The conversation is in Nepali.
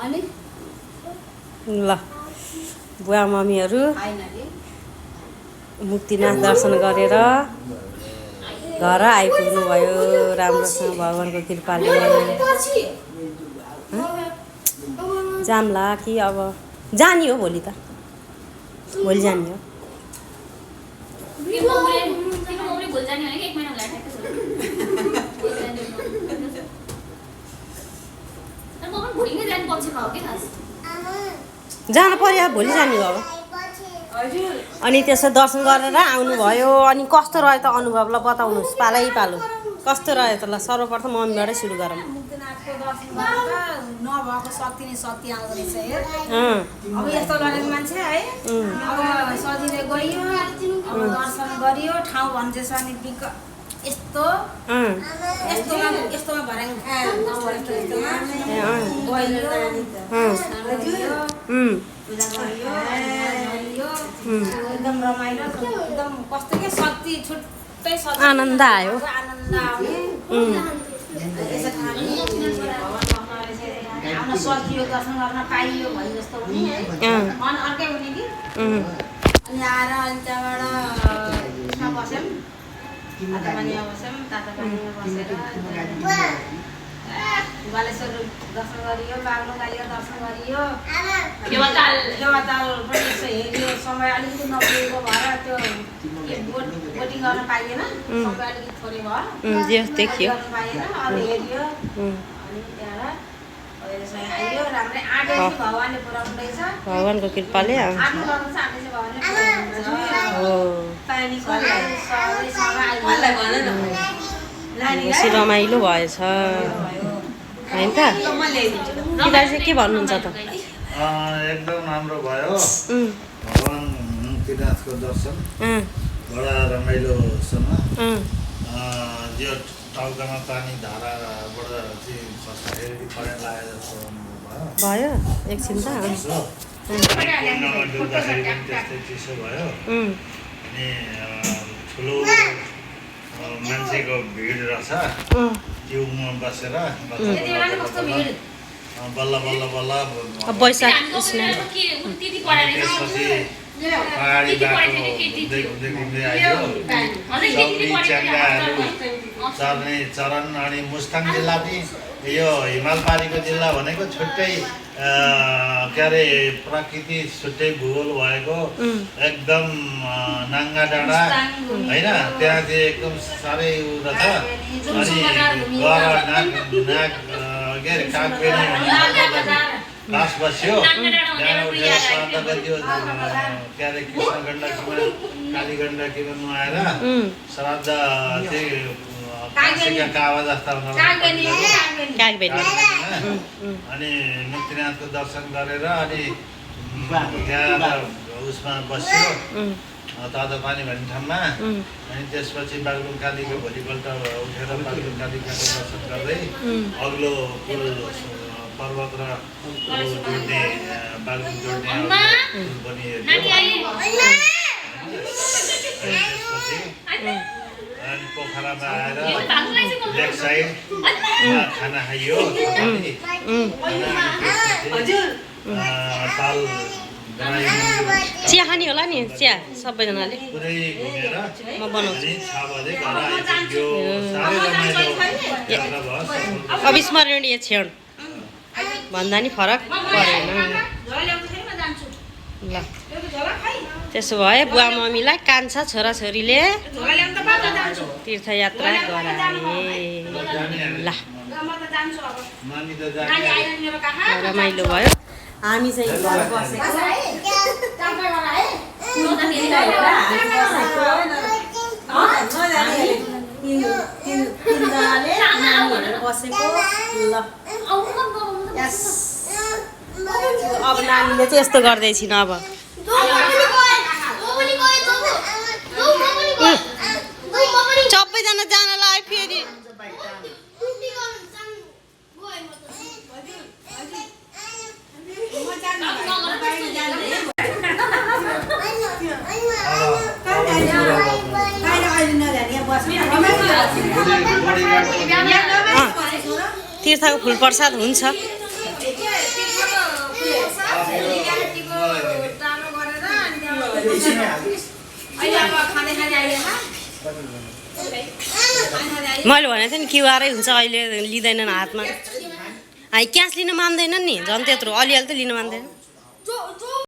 ल बुवा मम्मीहरू मुक्तिनाथ दर्शन गरेर घर आइपुग्नु भयो राम्रोसँग भगवानको कृपाले। जाम्ला कि अब जाने हो भोलि त भोलि जाने हो। जान पर्यो भोलि जाने हो अब। अनि त्यसो दर्शन गरेर आउनुभयो। अनि कस्तो रह्यो त अनुभव ल बताउनुहोस् पालै पालो कस्तो रह्यो त ल सर्वप्रथम मम्मीबाटै सुरु गरौँ। मुक्तिनाथको दर्शन गरेर नभएको शक्ति नै शक्ति आउँदो रहेछ हेर। अब यस्तो गरेको मान्छे है अब सजिलै गइयो अब दर्शन गरियो ठाउँ भन्छ अनि यस्तो यस्तोमा भर्याङ एकदम रमाइलो एकदम कस्तो के शक्ति छुट्टै आनन्द आयो। आनन्द आउने आउन सकियो दर्शन गर्न पाइयो भने जस्तो हुने है मन अर्कै हुने कि। अनि आएर अनि त्यहाँबाट बस्यौँ तातापानीमा बस्यौँ तातापानीमा बसेर बालेश्वर दर्शन गरियो बाग्लो गालीको दर्शन गरियो फेवाताल पनि यसो हेऱ्यो। समय अलिकति नपुगेको भएर त्यो बोटिङ गर्न पाइएन समय अलिकति थोरै भयो देखियो गर्न पाइएन अरू हेऱ्यो। अनि त्यहाँबाट आइयो राम्रै आँटे भगवान्ले पुऱ्याउनु रहेछ भगवानको कृपाले आफ्नो गर्नु छ आँटे भगवान्ले बेसी रमाइलो भएछ होइन त। दिदीलाई चाहिँ के भन्नुहुन्छ त? एकदम राम्रो भयो भगवान मुक्तिनाथको दर्शन बडा रमाइलोसँग। जो टाउकामा पानी धाराबाट चाहिँ खस्दाखेरि करेन्ट लागेको जस्तो अनुभव भयो एकछिन त डुब्दाखेरि पनि त्यस्तै चिसो भयो। अनि ठुलो मान्छेको भिड रहेछ जिउमा बसेर बल्ल बल्ल बल्ल बैशाख त्यसपछि पहाडी बाटो घुम्दै घुम्दै घुम्दै आयो। चौरी च्याङ्गाहरू चर्ने चरण। अनि मुस्ताङ जिल्ला पनि यो हिमालपारीको जिल्ला भनेको छुट्टै के अरे प्रकृति छुट्टै भूगोल भएको एकदम नाङ्गा डाँडा होइन त्यहाँ चाहिँ एकदम साह्रै उ रहेछ। अनि गर नाक के अरे कागबेनी बास बस्यो बिहान उठेर श्राद्ध गरियो के अरे कृष्ण गण्डकीमा काली गण्डकीमा नुहाएर श्राद्ध चाहिँ काशीका कावा जस्ता अनि मुक्तिनाथको दर्शन गरेर अनि त्यहाँ उसमा बस्यो तातो पानी भन्ने ठाउँमा। अनि त्यसपछि बागलुङ कालीको भोलिपल्ट उठेर बागलुङ कालीको दर्शन गर्दै अग्लो पुल पर्वत र जोड्ने बागलुङ जोड्ने पुल पनि त्यसपछि अनि पोखरामा आएर लेक साइड खाना खाइयो। ताल चिया खाने होला नि चिया सबैजनाले पुरै घुमेर म बनाउँछु। 6 बजे घर आइपुग्यो। साह्रै रमाइलो यात्रा भयो। अविस्मरणीय क्षण भन्दा नि फरक परेन। ल त्यसो भए बुवा मम्मीलाई कान्छा छोराछोरीले तीर्थयात्रा गराए। ल रमाइलो भयो। हामी चाहिँ घर बसेको तिनजनाले नानी हेरेर बसेको। ल अब नानीले चाहिँ यस्तो गर्दैछिन अब सबैजना जान लाग्यो फेरि। तीर्थको फुल प्रसाद हुन्छ। रियालिटीको टानो गरेर अनि अहिले अब खाँदै खाँदै आइएन मैले भनेको थिएँ नि क्युआरै हुन्छ अहिले लिँदैनन् हातमा क्यास लिन मान्दैनन् नि झन् त्यत्रो अलिअलि त लिन मान्दैन